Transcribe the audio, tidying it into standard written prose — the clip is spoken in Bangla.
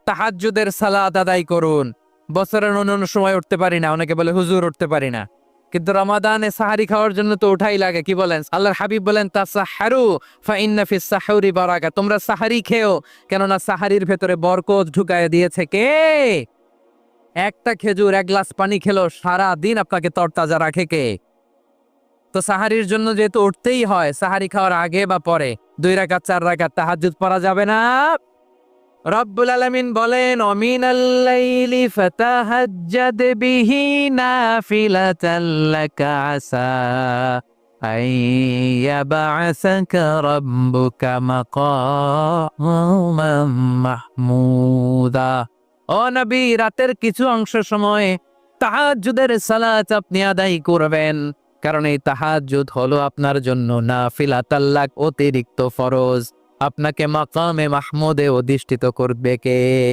তাহাজ্জুদের সালাত আদায় করুন। বছরের অন্যান্য সময় উঠতে পারি না, অনেকে বলে হুজুর উঠতে পারি না, কিন্তু রমাদানে সাহারি খাওয়ার জন্য তো উঠাই লাগে। কি বলেন? আল্লাহর হাবিব বলেন তাসাহহারু ফা ইন্না ফিস সাহুরি বারাকা, তোমরা সাহারি খেও, কেননা সাহারির ভেতরে বরকত ঢুকায় দিয়েছে কে? একটা খেজুর, এক গ্লাস পানি খেলো, সারা দিন আপনাকে তরতাজা রাখে কে? তো সাহারির জন্য যেহেতু উঠতেই হয়, সাহারি খাওয়ার আগে বা পরে 2 রাকাত 4 রাকাত তাহাজ্জুদ পড়া যাবে না? রব্বুল আলামিন বলেন অমিনাল লাইলি ফাতাহাজ্জাদ বিহি নাফিলাতাল লাকা আসা আইয়াবাসাকা রাব্বুকা মাকামান মাহমুদা। ও নবী, রাতের কিছু অংশ সময় তাহাজ্জুদের সালাত আপনি আদায় করবেন, কারণ এই তাহাজ্জুদ হলো আপনার জন্য নাফিলাতাল লাক, অতিরিক্ত ফরজ। আপনাকে মাকামে মাহমুদে অধিষ্ঠিত করবে কে?